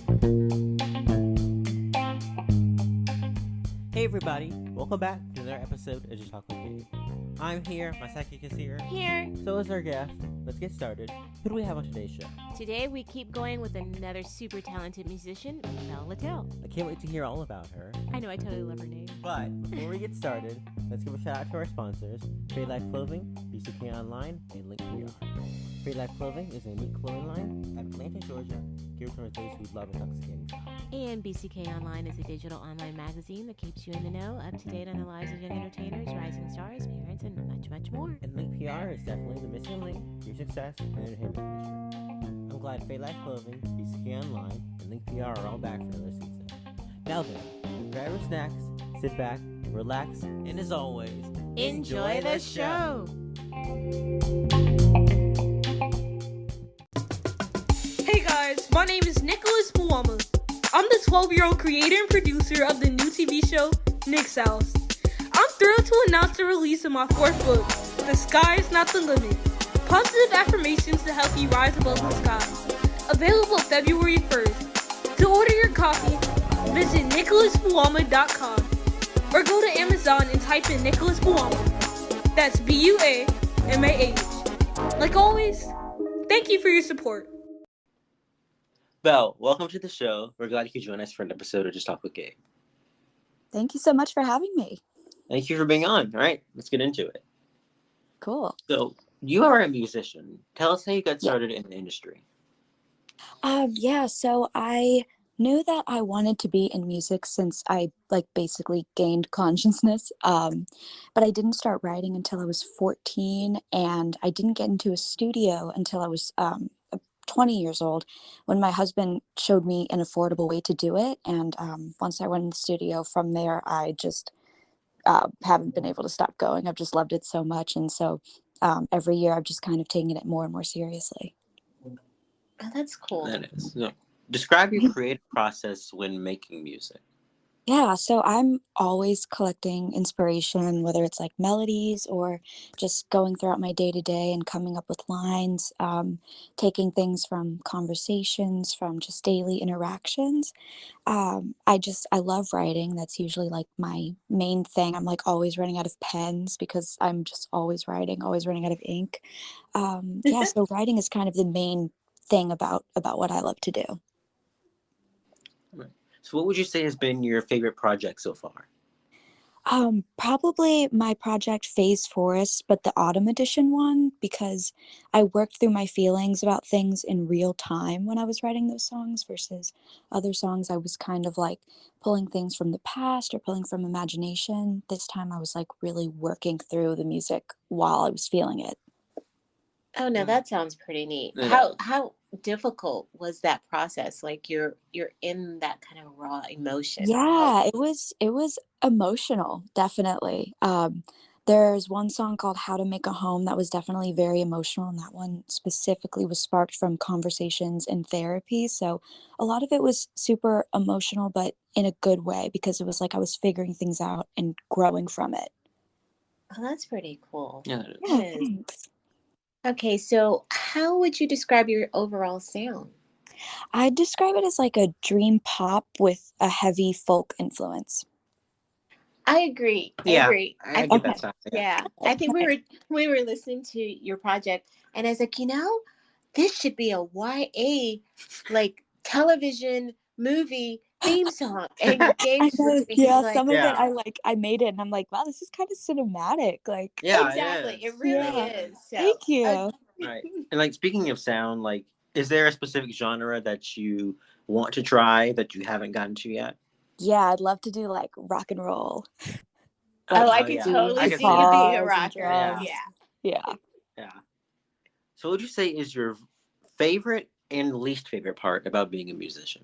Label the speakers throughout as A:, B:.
A: Hey everybody, welcome back to another episode of Just Talk with Gabe. I'm here, my psychic is here.
B: Here.
A: So is our guest. Let's get started. Who do we have on today's show?
B: Today we keep going with another super talented musician, LITTELL.
A: I can't wait to hear all about her.
B: I know, I totally love her name.
A: But before we get started, let's give a shout out to our sponsors, Free Life Clothing, BCK Online, and Link 3R. Free Life Clothing is a unique clothing line at Atlanta, Georgia, geared towards those who love intoxicating style.
B: And BCK Online is a digital online magazine that keeps you in the know, up to date on the lives of young entertainers, rising stars, parents, and much, much more.
A: And Link PR is definitely the missing link to your success in the entertainment industry. I'm glad Free Life Clothing, BCK Online, and Link PR are all back for another season. Now then, grab your snacks, sit back, relax, and as always,
B: Enjoy the show!
C: Hey guys, my name is Nicholas Muama. I'm the 12-year-old creator and producer of the new TV show, Nick's House. I'm thrilled to announce the release of my fourth book, The Sky is Not the Limit. Positive affirmations to help you rise above the sky. Available February 1st. To order your copy, visit nicholasmuama.com or go to Amazon and type in Nicholas Muama. That's B-U-A-M-A-H. Like always, thank you for your support.
A: Belle, welcome to the show. We're glad you could join us for an episode of Just Talk with Gabe.
D: Thank you so much for having me.
A: Thank you for being on. All right, let's get into it.
D: Cool.
A: So, you are a musician. Tell us how you got started in the industry.
D: So I knew that I wanted to be in music since I basically gained consciousness. But I didn't start writing until I was 14, and I didn't get into a studio until I was 20 years old, when my husband showed me an affordable way to do it. And once I went in the studio, from there, I just haven't been able to stop going. I've just loved it so much. And so every year I've just kind of taken it more and more seriously.
B: Oh, that's cool.
A: That is. No. Describe your creative process when making music.
D: Yeah, so I'm always collecting inspiration, whether it's like melodies or just going throughout my day to day and coming up with lines, taking things from conversations, from just daily interactions. I love writing. That's usually like my main thing. I'm like always running out of pens because I'm just always writing, always running out of ink. So writing is kind of the main thing about what I love to do.
A: So what would you say has been your favorite project so far?
D: Probably my project Phase Forest, but the autumn edition one, because I worked through my feelings about things in real time when I was writing those songs versus other songs. I was kind of like pulling things from the past or pulling from imagination. This time I was like really working through the music while I was feeling it.
B: Oh no, that sounds pretty neat.
A: Yeah.
B: How difficult was that process? Like you're in that kind of raw emotion.
D: Yeah, it was emotional, definitely. There's one song called How to Make a Home that was definitely very emotional, and that one specifically was sparked from conversations in therapy. So a lot of it was super emotional, but in a good way, because it was like I was figuring things out and growing from it.
B: Oh, that's pretty cool.
A: Yeah, that is.
D: Yeah,
B: It is.
D: thanks.
B: Okay, so how would you describe your overall sound?
D: I'd describe it as like a dream pop with a heavy folk influence.
B: I agree.
A: Yeah,
B: I agree.
A: I
B: think
A: get that sound.
B: yeah. I think we were listening to your project, and I was like, this should be a YA like television movie theme song. And Gabe
D: I
B: just
D: know,
B: looked at me, he's
D: yeah,
B: like,
D: some of
A: Yeah.
D: it I made it and I'm like, wow, this is kind of cinematic. Like,
A: Yeah,
B: exactly.
A: it is.
B: It really
D: Yeah.
B: is. So,
D: thank you.
A: Right. And like speaking of sound, like is there a specific genre that you want to try that you haven't gotten to yet?
D: Yeah, I'd love to do like rock and roll.
B: Oh, I
A: Oh,
B: could
A: yeah.
B: totally
A: I could
B: see you being a
D: guitars and
B: rocker.
D: drums.
B: Yeah.
D: Yeah.
A: Yeah. So what would you say is your favorite and least favorite part about being a musician?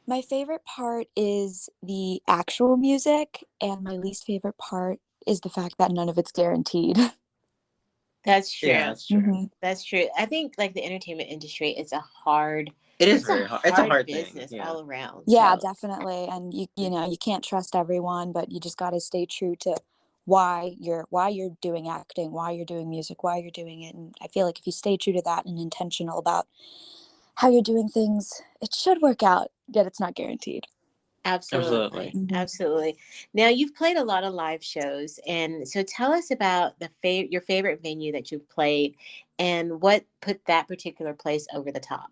D: My favorite part is the actual music, and my least favorite part is the fact that none of it's guaranteed.
B: That's true.
A: Yeah, that's true.
D: Mhm.
B: That's true. I think like the entertainment industry, it's a hard
A: It is
B: it's
A: very hard. It's a hard thing.
B: business
A: Yeah.
B: all around.
D: Yeah,
B: So
D: definitely. And you can't trust everyone, but you just got to stay true to why you're doing acting, why you're doing music, why you're doing it. And I feel like if you stay true to that and intentional about how you're doing things, it should work out, yet it's not guaranteed.
B: Absolutely.
D: Mhm.
B: Absolutely. Now you've played a lot of live shows, and so tell us about your favorite venue that you've played and what put that particular place over the top.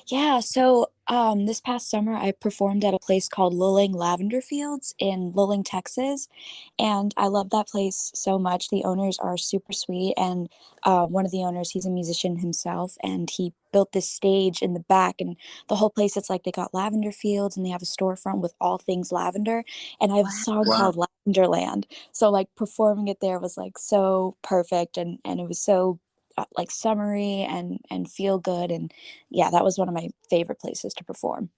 D: Yeah, so this past summer I performed at a place called Lilling Lavender Fields in Lilling, Texas, and I love that place so much. The owners are super sweet, and one of the owners, he's a musician himself, and he built this stage in the back, and the whole place, it's like they got lavender fields, and they have a storefront with all things lavender, and I have a song
A: Wow.
D: called Lavenderland. So like performing it there was like so perfect, and it was so like summery and feel good, and yeah, that was one of my favorite places to perform.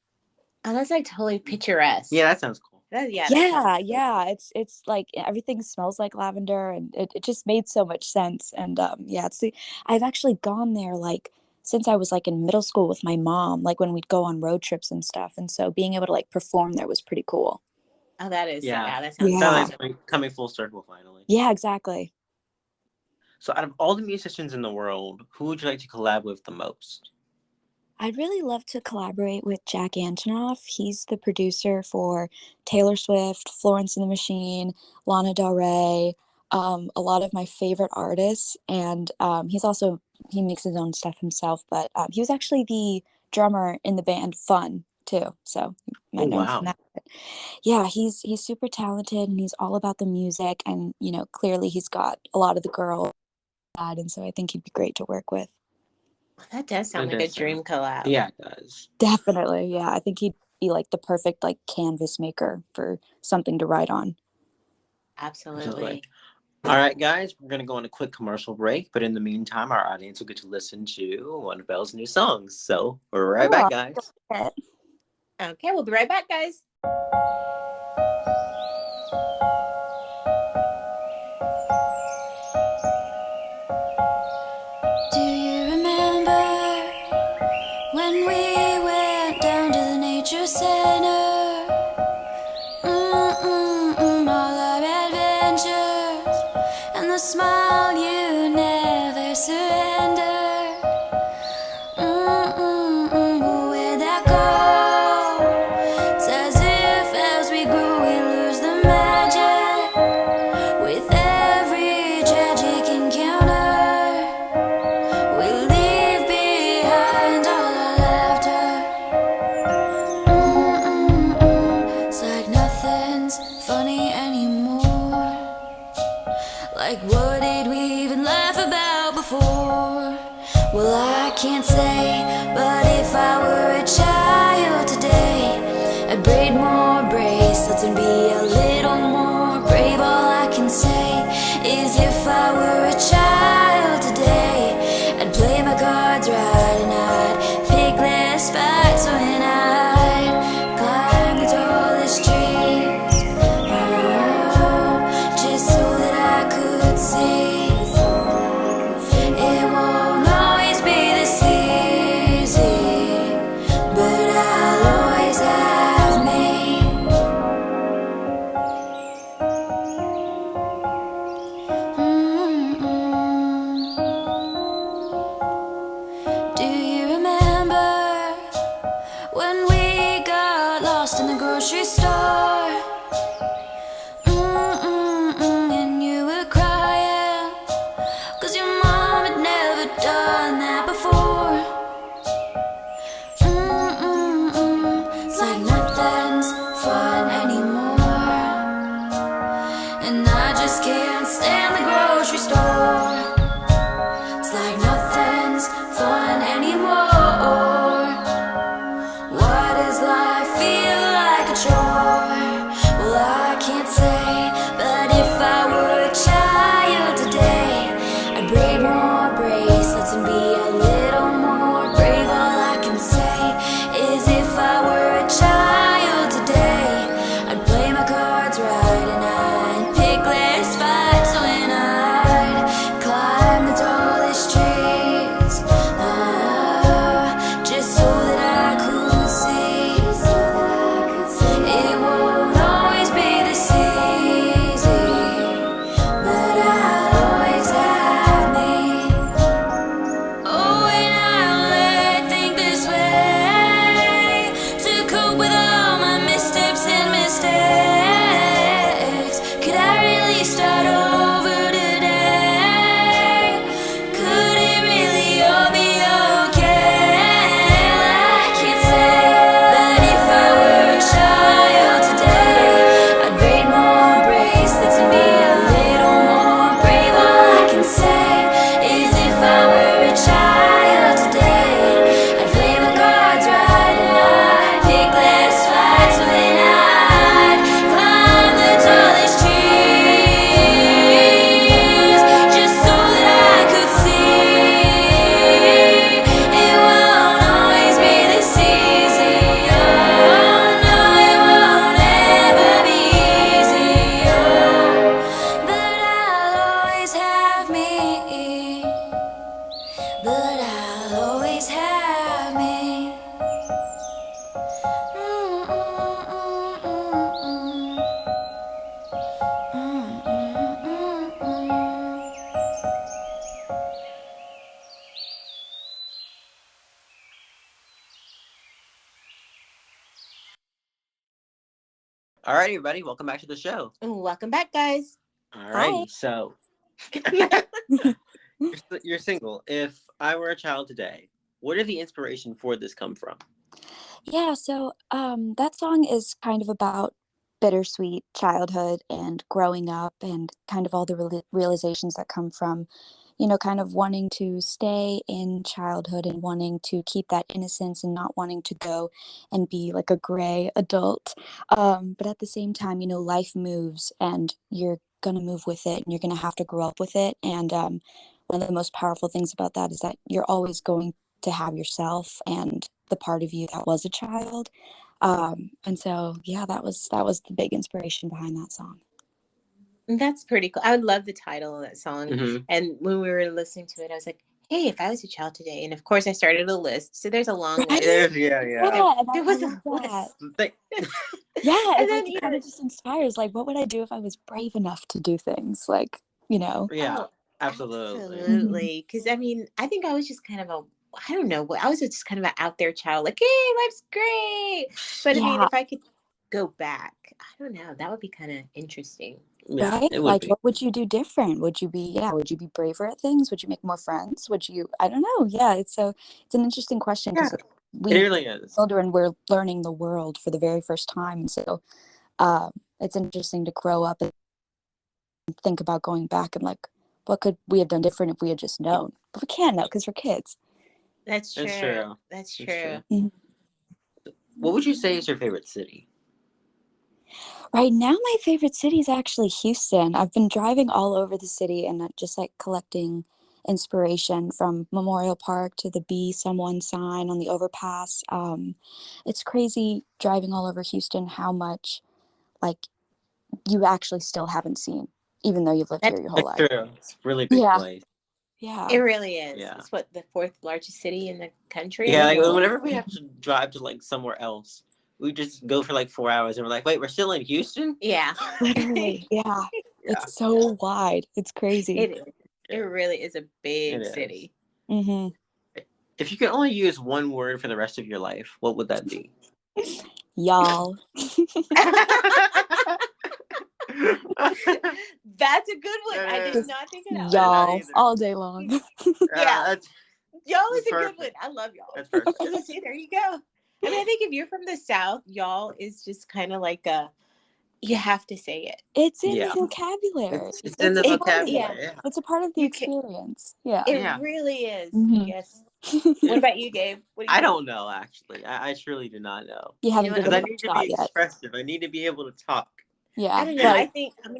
B: Oh, that's like totally picturesque.
A: Yeah, that sounds cool.
B: Yeah, that
D: Yeah,
B: sounds
D: yeah, it's like everything smells like lavender, and it just made so much sense. And yeah, I've actually gone there like since I was like in middle school with my mom, like when we'd go on road trips and stuff. And so being able to like perform there was pretty cool.
B: Oh, that is.
A: Yeah.
B: Yeah, that sounds
A: Sounds
D: Yeah.
A: like coming full circle finally.
D: Yeah, exactly.
A: So, out of all the musicians in the world, who would you like to collab with the most?
D: I'd really love to collaborate with Jack Antonoff. He's the producer for Taylor Swift, Florence and the Machine, Lana Del Rey, a lot of my favorite artists. And he makes his own stuff himself, but he was actually the drummer in the band Fun too. So you
A: Oh
D: might know him from
A: wow.
D: that. But yeah, he's super talented and he's all about the music. And, clearly he's got a lot of the girl side. And so I think he'd be great to work with.
B: That does sound
A: That
B: like a
A: does
B: dream collab.
A: Yeah, it does.
D: Definitely, yeah. I think he'd be like the perfect like canvas maker for something to write on.
B: Absolutely.
A: All right, guys, we're gonna go on a quick commercial break, but in the meantime, our audience will get to listen to one of Belle's new songs. So we're right back, guys.
B: Okay, we'll be right back, guys.
E: Do you remember when we went down to the nature center? All our adventures and the smile you never surrendered. Where'd that go? It's as if as we grow we lose the magic with every tragic encounter. We leave behind all our laughter. It's like nothing's funny anymore. Like what did we even laugh about before? Well, I can't say, but if I were a child today, I'd braid more bracelets and be a little more brave. All I can say is if I were a child today, I'd play my cards right and I'd pick less fights when I'd climb the tallest trees, just so that I could see. It won't always be this easy, but I'll always have me. Do you remember when we got lost in the grocery store? And you were crying 'cause your mom had never done that before. It's like nothing's fun anymore, and I just can't stand the grocery store. It's like nothing's fun anymore. Why does life feel like a chore?
A: All right, everybody, welcome back to the show.
B: Welcome back, guys.
A: All righty, so you're single. If I were a child today, where did the inspiration for this come from?
D: Yeah, so that song is kind of about bittersweet childhood and growing up and kind of all the realizations that come from, kind of wanting to stay in childhood and wanting to keep that innocence and not wanting to go and be like a gray adult. But at the same time, life moves and you're going to move with it and you're going to have to grow up with it. And one of the most powerful things about that is that you're always going to have yourself and the part of you that was a child. And so, yeah, that was the big inspiration behind that song.
B: That's pretty cool. I would love the title of that song.
A: Mhm.
B: And when we were listening to it, I was like, hey, if I was a child today. And of course, I started a list. So there's a long
D: Right?
B: list.
A: Yeah.
D: Yeah, and
B: There
D: I
B: was
D: love
B: a
D: that.
B: list.
D: Yeah,
B: And
D: and
B: then,
D: it kind of just inspires, like, what would I do if I was brave enough to do things? Like,
A: Yeah,
B: Oh,
A: absolutely.
B: absolutely. Because I mean, I think I was just kind of I don't know, I was just kind of an out there child, like, hey, life's great. But I mean,
D: yeah,
B: if I could go back, I don't know, that would be kind of interesting.
A: Yeah,
D: right?
A: it would
D: Like,
A: be.
D: what would you do different? Would you be braver at things? Would you make more friends? I don't know. Yeah, it's an interesting question
A: Yeah,
D: because
A: it
D: we
A: really is.
D: children, we're learning the world for the very first time. And so it's interesting to grow up and think about going back and like, what could we have done different if we had just known? But we can't know because we're kids.
B: That's true.
A: That's true.
B: That's
A: That's
B: true.
A: true. What would you say is your favorite city?
D: Right now, my favorite city is actually Houston. I've been driving all over the city and just like collecting inspiration from Memorial Park to the Be Someone sign on the overpass. It's crazy driving all over Houston how much like you actually still haven't seen, even though you've lived here
B: That's
D: your whole
A: That's
D: life.
A: true. It's a really big
D: Yeah,
A: place.
D: yeah.
B: It really is.
A: Yeah.
B: It's what, the fourth largest city in the country?
A: Yeah,
B: I
A: like
B: don't know.
A: whenever we have to drive to like somewhere else, we just go for like 4 hours and we're like, wait, we're still in Houston?
B: Yeah.
D: Literally, yeah.
A: Yeah.
D: It's so wide. It's crazy.
B: It is. It
A: Yeah.
B: really is a big
A: It is.
B: city.
D: Mm-hmm.
A: If you could only use one word for the rest of your life, what would that be?
D: Y'all.
B: That's a good one. I
A: That
B: did
A: is.
B: not think of that one.
A: not
D: Y'all
A: either.
D: all day long.
B: Yeah.
A: That's
B: Y'all is a
A: perfect.
B: good one. I love y'all.
A: That's perfect.
B: See, there you go. I mean, I think if you're from the South, y'all is just kind of like you have to say it.
D: It's in
A: Yeah.
D: the vocabulary.
A: It's in the
B: It-
A: vocabulary.
B: yeah.
A: Yeah.
D: It's a part of the
B: You can.
D: experience. Yeah.
B: It
A: Yeah.
B: really is.
D: Mhm.
B: Yes. What about you, Gabe? What do you
A: I
B: think?
A: don't know, actually. I truly do not know.
D: You haven't
B: know what,
D: given
A: Because I
D: it a
A: need to
D: shot
A: be
D: yet.
A: expressive. I need to be able to talk.
D: Yeah.
B: I don't know.
D: Right.
B: I think I'm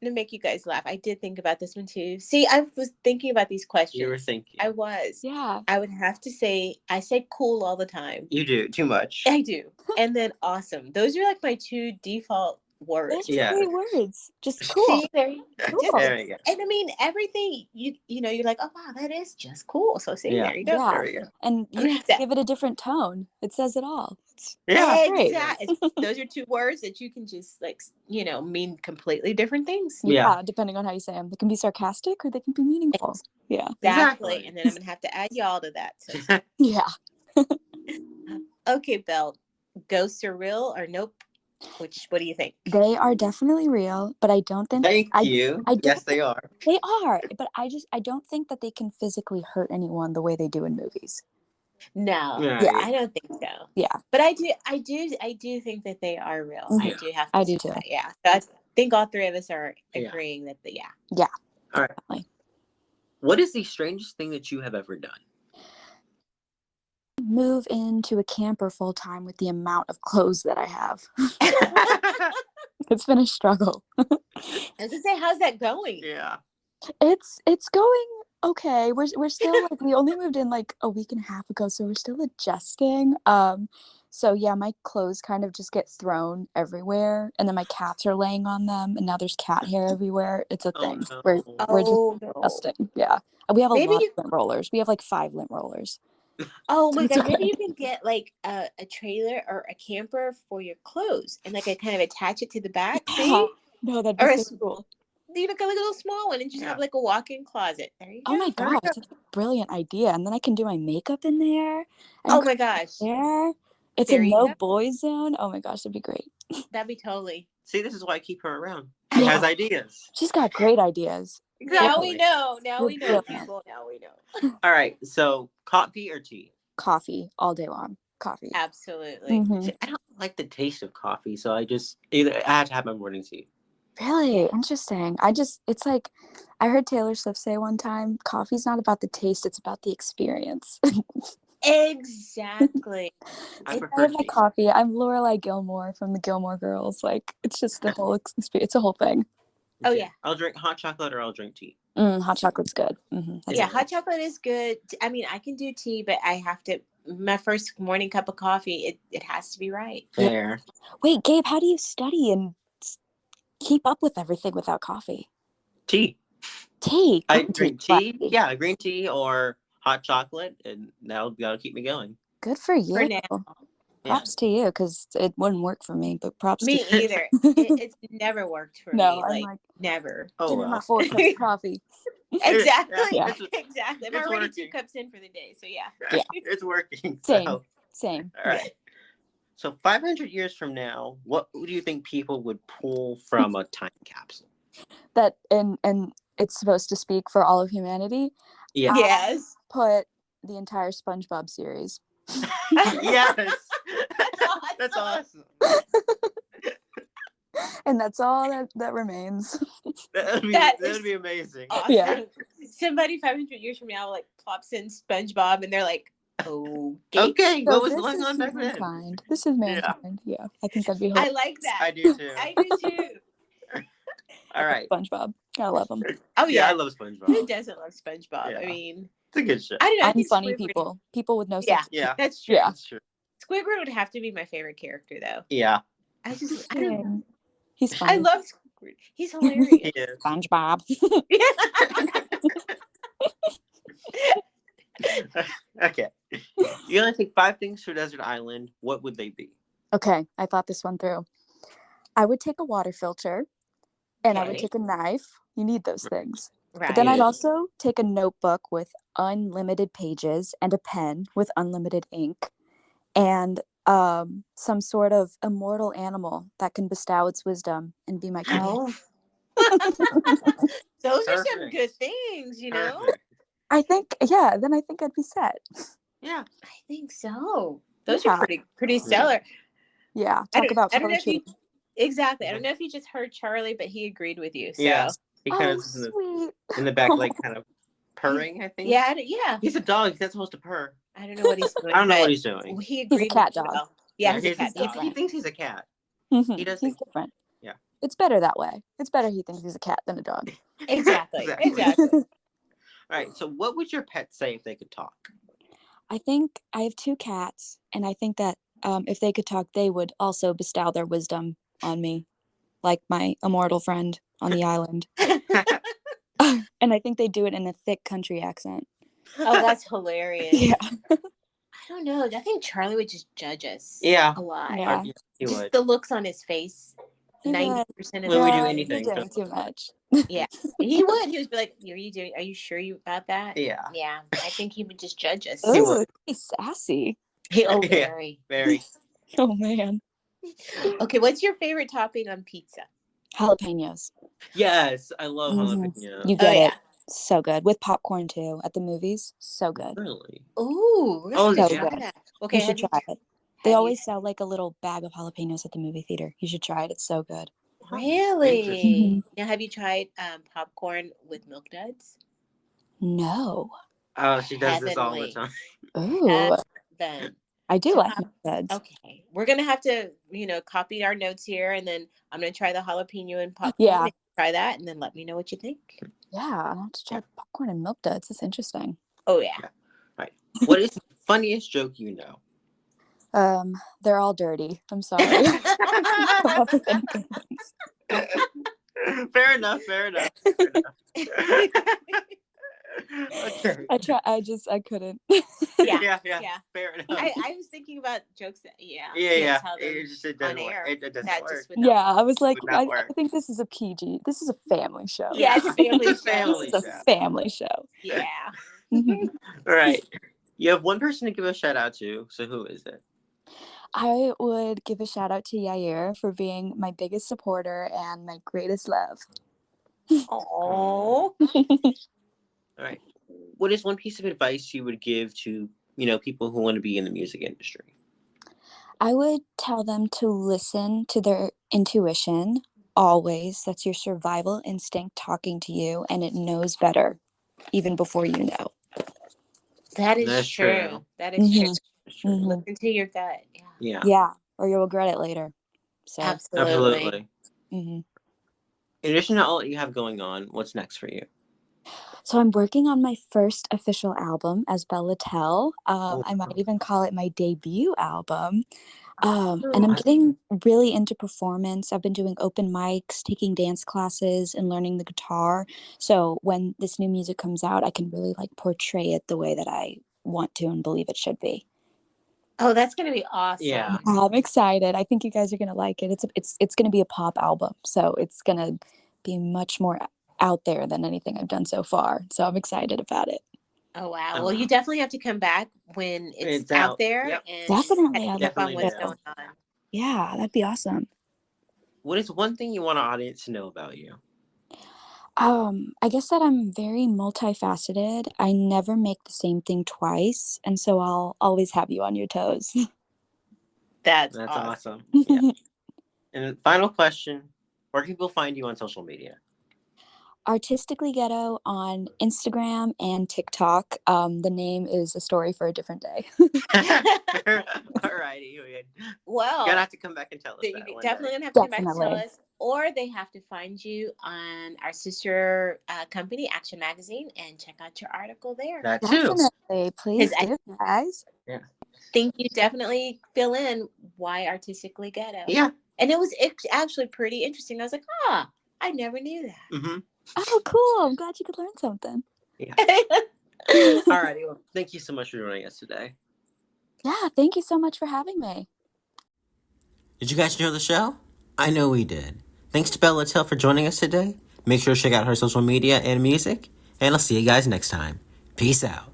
B: gonna make you guys laugh. I did think about this one too. See, I was thinking about these questions.
A: You were thinking.
B: I was.
D: Yeah.
B: I would have to say I say cool all the time.
A: You do too much.
B: I do. And then awesome. Those are like my two default words.
D: It's
A: Yeah.
D: great words. Just cool.
B: See, there you
D: Cool.
B: just,
A: There you go.
B: and I mean everything you know, you're like, oh wow, that is just cool. So see,
A: Yeah.
B: there you go.
D: Yeah.
A: There you go.
D: And
B: I'm
D: you
B: gonna
D: have
B: have
D: to
B: to-
D: give it a different tone. It says it all.
A: Yeah.
D: great.
B: Exactly. Those are two words that you can just like, mean completely different things.
A: Yeah.
D: Depending on how you say them. They can be sarcastic or they can be meaningful. Yeah.
B: Exactly. And then I'm gonna have to add y'all to that. So.
D: Yeah.
B: Okay, Belle, ghosts are real or nope? What do you think?
D: They are definitely real, but I don't think
A: Thank you.
D: I don't
A: Yes, they are.
D: they are, but I don't think that they can physically hurt anyone the way they do in movies.
B: No,
A: Yeah.
B: I don't think so.
D: Yeah.
B: But I do think that they are real. I do have to
D: I do
B: say
D: too.
B: that, yeah. So I think all three of us are
A: Yeah.
B: agreeing that
A: All right.
D: Definitely.
A: What is the strangest thing that you have ever done?
D: Move into a camper full time with the amount of clothes that I have. It's been a struggle.
B: I was gonna say, how's that going?
A: Yeah.
D: It's going okay. We're still like we only moved in like a week and a half ago, so we're still adjusting. So yeah, my clothes kind of just get thrown everywhere, and then my cats are laying on them, and now there's cat hair everywhere. It's a
A: Oh,
D: thing.
A: no.
D: We're just
B: Oh no.
D: disgusting. Yeah, we have a
B: Maybe
D: lot
B: you-
D: of lint rollers. We have like 5 lint rollers.
B: Oh my
D: It's
B: god, maybe
D: okay.
B: you can get like a trailer or a camper for your clothes and like I kind of attach it to the back.
D: Yeah.
B: See?
D: No, that'd
B: Or
D: be
B: a
D: so cool.
B: You look like a little small one and just
A: Yeah.
B: have like a walk-in closet. There you go.
D: Oh my
A: There we
D: gosh, that's a brilliant idea. And then I can do my makeup in there. And
B: Oh my gosh.
D: there. It's
B: There
D: a
B: you
D: no
B: go.
D: boys zone. Oh my gosh, that'd be great.
B: That'd be totally.
A: See, this is why I keep her around. She has ideas.
D: She's got great ideas.
B: Now we
A: Exactly.
B: know. Now we know,
D: Brilliant.
B: people. Now we know.
A: All right. So, coffee or tea?
D: Coffee all day long. Coffee.
B: Absolutely.
D: Mhm.
A: See, I don't like the taste of coffee, so I have to have my morning tea.
D: Really interesting. It's like I heard Taylor Swift say one time, coffee's not about the taste, it's about the experience.
B: Exactly.
A: I
D: If I
A: prefer
D: have my
A: tea.
D: coffee, I'm Lorelai Gilmore from the Gilmore Girls. Like it's just the whole experience. It's a whole thing.
B: Oh, yeah.
A: I'll drink hot chocolate or I'll drink tea.
D: Hot chocolate's good. That's
B: Yeah,
D: it.
B: hot chocolate is good. I mean, I can do tea, but I have to. My first morning cup of coffee, it has to be right.
A: Fair.
D: Wait, Gabe, how do you study and keep up with everything without coffee?
A: Tea.
D: Tea.
A: I
D: Green
A: drink
D: tea.
A: tea. Yeah, green tea or hot chocolate, and that'll keep me going.
D: Good for you.
B: For now.
D: Props to you, because it wouldn't work for me, but props
B: Me
D: to you.
B: either. It's never worked for
D: No,
B: me.
D: I'm
B: Like, never.
A: Oh,
D: give me my
A: well.
D: 4 cups of coffee.
B: Exactly.
D: Yeah.
B: Exactly. I'm
A: it's
B: already
A: working.
B: 2 cups in for the day. So yeah.
D: Yeah.
A: It's working.
D: Same.
A: So,
D: Same.
A: all right. So 500 years from now, what do you think people would pull from a time capsule?
D: That and it's supposed to speak for all of humanity.
A: Yeah.
B: Yes.
D: Put the entire SpongeBob series.
A: Yes.
B: That's
A: awesome.
D: And that's all that remains.
A: That'd be amazing.
B: Awesome.
D: Yeah.
B: Somebody 500 years from now like pops in SpongeBob and they're like, okay.
A: Okay,
D: So
A: what was
D: this
A: going
D: is
A: on back then?
D: mankind. This is mankind. Yeah. I think that'd be
B: I like that.
A: I do too.
B: I do too.
A: All right.
D: SpongeBob. I love him.
B: Oh
A: Yeah,
B: yeah.
A: I love SpongeBob.
B: Who doesn't love SpongeBob?
A: Yeah.
B: I mean,
A: It's a good show.
B: I don't know. I think
D: Unfunny
B: Squidward-
D: people with no
B: Yeah,
D: sense.
A: Yeah.
B: that's true.
D: Yeah.
A: That's true.
B: Squidward would have to be my favorite character, though.
A: Yeah.
B: I don't know.
D: He's funny.
B: I love Squidward. He's hilarious.
A: He is.
D: SpongeBob.
A: Okay. You only take 5 things to a desert island. What would they be?
D: Okay, I thought this one through. I would take a water filter, and I would
B: Okay.
D: take a knife. You need those things.
B: Right.
D: But then I'd also take a notebook with unlimited pages and a pen with unlimited ink, and some sort of immortal animal that can bestow its wisdom and be my companion.
B: Oh. Those are some
A: Perfect.
B: good things, you know?
A: Perfect.
D: I think, yeah, then I think I'd be set.
A: Yeah.
B: I think so. Those
D: Yeah.
B: are pretty stellar.
D: Yeah,
B: I
D: talk
B: don't,
D: about
B: I don't know if you
D: fortune.
B: exactly. I don't know if you just heard Charlie, but he agreed with you. So
A: Yeah. He kind
D: Oh,
A: of is
D: sweet.
A: in the back, like kind of purring, I think.
B: yeah, yeah.
A: He's a dog. He's not supposed to purr.
B: I don't know what he's doing.
A: I don't know
B: but
A: what he's doing.
B: He agreed.
D: cat
B: with you,
D: dog.
B: though. Yeah, he's a
A: he's-
B: cat
A: he-
B: dog.
A: He thinks he's a cat.
D: Mhm.
A: He does
D: He's
A: think-
D: different.
A: Yeah.
D: It's better that way. It's better he thinks he's a cat than a dog.
B: Exactly.
A: Exactly.
B: Exactly.
A: All right. So, what would your pet say if they could talk?
D: I think I have 2 cats, and I think that if they could talk, they would also bestow their wisdom on me, like my immortal friend on the island. And I think they do it in a thick country accent.
B: Oh, that's hilarious.
D: Yeah.
B: I don't know. I think Charlie would just judge us.
A: Yeah.
B: A lot.
D: Yeah.
A: He
B: Just
A: would.
B: the looks on his face.
D: He'd be
B: 90%
D: like,
B: of
A: When we do
B: the
A: anything,
D: You're doing
A: so-
D: too much.
B: Yeah. He would. He would be like, are you sure about that?
A: Yeah.
B: Yeah. I think he would just judge us.
A: He
D: Ooh,
A: would.
D: he's sassy.
B: Oh,
A: Yeah.
B: very.
A: Very.
D: Oh man.
B: Okay, what's your favorite topping on pizza?
D: Jalapenos.
A: Yes, I love
D: Mhm.
A: jalapeno.
D: You get
B: yeah.
D: it. So good. With popcorn too at the movies. So good.
A: Really?
B: Ooh.
A: Oh,
B: really?
A: yeah.
B: Try that. Okay,
D: You should try it. They
B: have you-
D: always sell like a little bag of jalapenos at the movie theater. You should try it. It's so good.
B: Really?
A: Interesting.
B: Now, have you tried popcorn with milk duds?
D: No.
A: Oh, she does this all the
B: Heavenly.
A: time.
D: Ooh.
B: Then
D: I do
B: so
D: like
B: how-
D: milk duds.
B: okay, we're gonna have to, copy our notes here, and then I'm gonna try the jalapeno and popcorn.
D: Yeah.
B: And try that, and then let me know what you think.
D: Yeah, I'll have to try popcorn and milk duds. It's interesting.
B: Oh yeah.
A: What is the funniest joke you know?
D: They're all dirty. I'm sorry. Come up with any good ones.
A: Fair enough. Fair enough. Okay.
D: I couldn't.
B: Yeah.
A: Yeah. Fair enough.
B: I was thinking about jokes that
A: yeah.
B: can't tell them
A: It
B: on
A: doesn't
B: air.
A: work. It doesn't
B: That
A: work.
B: just would not
D: Yeah, I was like,
A: Would not
D: I
A: work.
D: think this is a PG. This is a family show.
B: Yeah, it's a family
A: It's a
B: show.
A: family
D: This is
A: show.
D: a family show.
B: Yeah.
D: Mhm.
A: All right. You have one person to give a shout out to. So who is it?
D: I would give a shout out to Yair for being my biggest supporter and my greatest love.
B: Oh,
A: All right. What is one piece of advice you would give to, people who want to be in the music industry?
D: I would tell them to listen to their intuition always. That's your survival instinct talking to you, and it knows better even before you know.
B: that is
A: That's
B: true.
A: true.
B: That is true.
A: That's true.
D: Mhm.
B: Listen to your gut. Yeah,
A: Yeah.
D: Yeah, or you'll regret it later. So,
B: absolutely.
D: mhm.
A: In addition to all that you have going on, what's next for you?
D: So I'm working on my first official album as LITTELL.
A: Oh,
D: I might even call it my debut album.
B: Oh,
D: And I'm
A: I-
D: getting really into performance. I've been doing open mics, taking dance classes, and learning the guitar. So when this new music comes out, I can really like portray it the way that I want to and believe it should be.
B: oh, that's gonna be awesome.
A: Yeah.
D: I'm excited. I think you guys are gonna like it. It's gonna be a pop album, so it's gonna be much more out there than anything I've done so far. So I'm excited about it.
B: Oh wow.
A: Oh,
B: Well, you
A: wow.
B: definitely have to come back when it's
A: It's
B: out
A: out.
B: there
A: Yep.
B: and
D: Definitely,
B: catch
D: I'd
B: up
D: love
B: on
A: Definitely
B: what's
D: to.
B: going on.
D: Yeah, that'd be awesome.
A: What is one thing you want our audience to know about you?
D: I guess that I'm very multifaceted. I never make the same thing twice, and so I'll always have you on your toes.
B: That's
A: That's
B: awesome.
A: awesome. Yeah. And final question: where can people find you on social media?
D: Artistically Ghetto on Instagram and TikTok. The name is a story for a different day.
A: All righty. You're
B: Well,
A: gonna have to come back and tell us
B: you
A: that one
B: definitely
A: day.
B: gonna have to come back and tell
D: Definitely.
B: us, or they have to find you on our sister company, Action Magazine, and check out your article there.
A: That too.
D: Definitely. Please
B: I
D: do, guys.
A: Yeah.
B: think you definitely fill in why Artistically Ghetto.
A: Yeah.
B: And it was actually pretty interesting. I was like, I never knew that.
A: Mm-hmm.
D: Oh, cool. I'm glad you could learn something.
A: Yeah. All righty. Well, thank you so much for joining us today.
D: Yeah, thank you so much for having me.
A: Did you guys enjoy the show? I know we did. Thanks to Bella Littell for joining us today. Make sure to check out her social media and music, and I'll see you guys next time. Peace out.